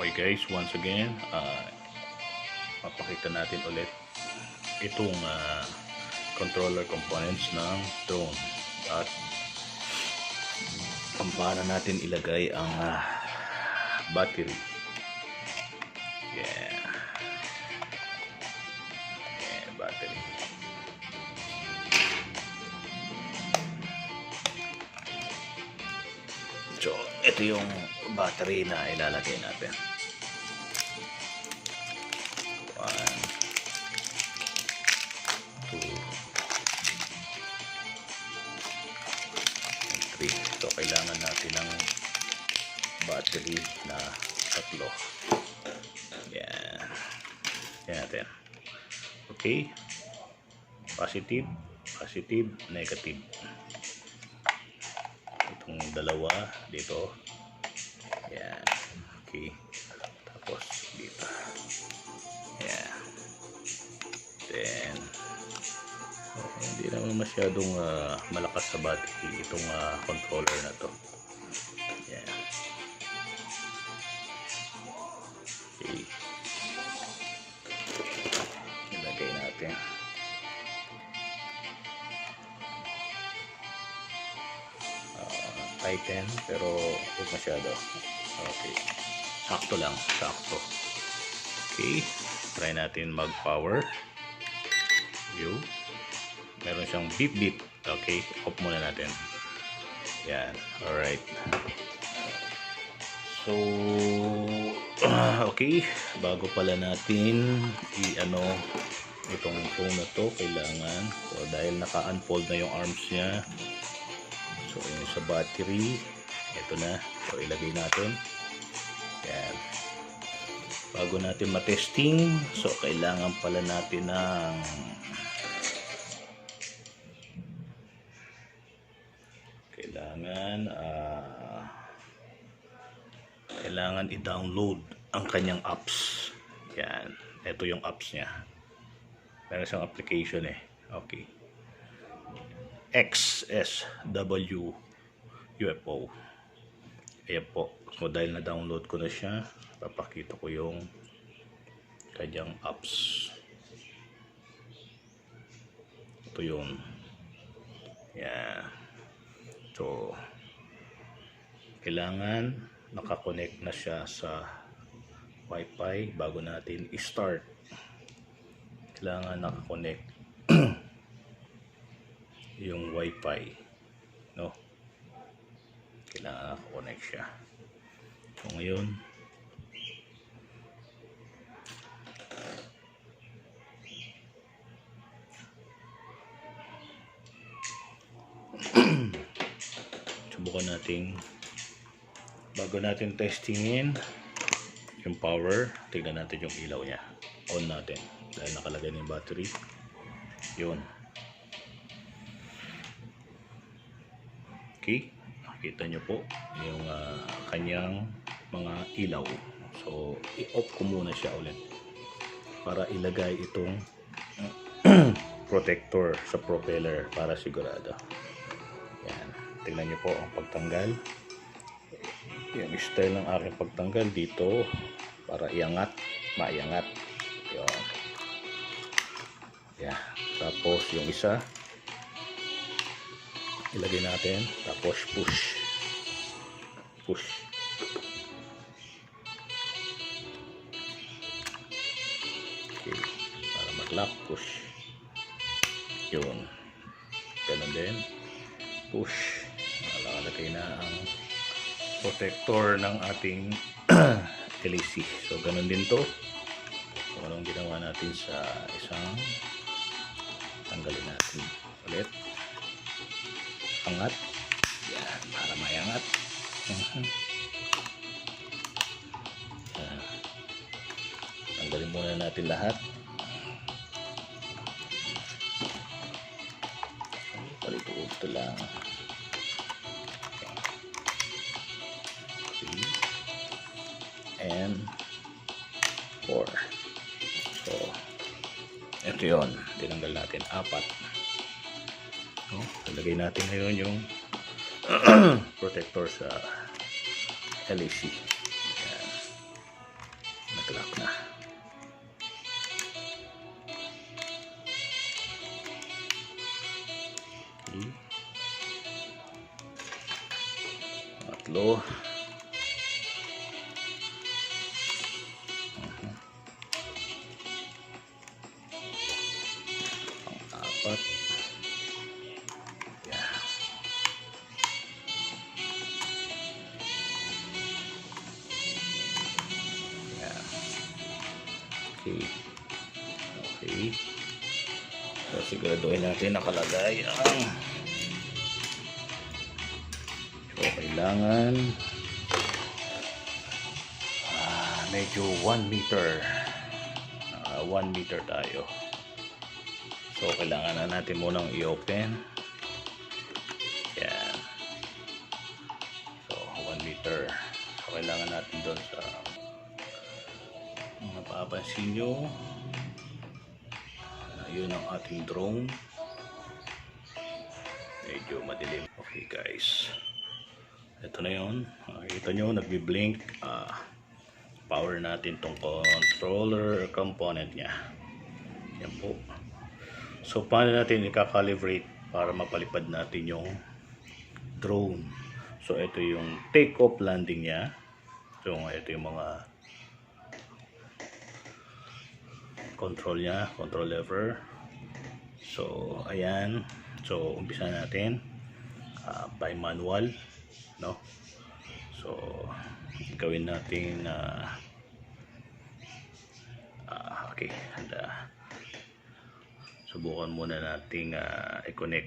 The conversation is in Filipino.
Okay guys, once again, mapakita natin ulit itong controller components ng drone at kung paano natin ilagay ang battery. Yeah, battery. So, ito yung battery na ilalagay natin. 1, 2, 3. So, kailangan natin ng battery na 3. Yan. Yan natin. Okay. Positive, positive, negative. Itong dalawa dito. Yan. Okay. Tapos dito. Yan. Then hindi naman masyadong malakas sa battery itong controller na to. Yan. Okay. Ilagay natin. Tighten pero huwag masyado. Okay, sakto lang, sakto. Okay, try natin mag power. Meron siyang beep beep. Okay, off muna natin. Yan, alright. So okay, bago pala natin itong phone na to, kailangan, so dahil naka-unfold na yung arms niya, so yung sa battery, ito na. So ilagay natin. Yan. Bago natin matesting, so kailangan pala natin ng kailangan i-download ang kanyang apps. Yan. Ito yung apps niya. Meron siyang application eh. Okay. XSW UFO. Ayan po. So dahil na-download ko na siya, papakita ko yung kanyang apps. Ito yun. Yan. So kailangan nakakonect na siya sa Wi-Fi bago natin i-start. Kailangan nakakonect yung Wi-Fi, no? Kailangan nakakonect siya. So ngayon, subukan natin bago natin testingin yung power. Tignan natin yung ilaw niya. On natin dahil nakalagay na yung battery. Yun. Okay, nakita nyo po yung kanyang mga ilaw. So i-off ko muna siya ulit para ilagay itong protector sa propeller para sigurado. Yan, tingnan nyo po ang pagtanggal. Yung style ng aking pagtanggal dito para iangat, maiangat. Yun. Yeah. Tapos yung isa ilagay natin, tapos push. Okay, para mag-lock, push. Yun, ganun din, push. Nakalagay na ang protector ng ating LEC. So ganun din to. So anong ginawa natin sa isang, tanggalin natin ulit, angat. Yan, para mayangat. Tanggalin muna natin lahat. Palituod ito lang. 3 and 4. So ito yun, tinanggal natin 4. Ilagay natin ngayon yung protector sa LEC. Yan. nag-lock na. Okay. Tatlo. Apat. Yeah. Yeah. Okay. Okay. So, siguraduhin natin nakalagay ang kailangan medyo 1 meter. 1 meter tayo. So, kailangan na natin munang i-open. Yan. So, 1 meter. So, kailangan natin doon sa mapapansin nyo. Yun ang ating drone. Medyo madilim. Okay guys. Ito na yun. Kita nyo, nagbi-blink. Power natin tong controller component niya. Yan po. So, paano natin i-calibrate para mapalipad natin yung drone? So, ito yung take-off landing niya. So, ito yung mga control niya, control lever. So, ayan. So, umpisa natin by manual, no? So, gawin natin okay, subukan muna nating i-connect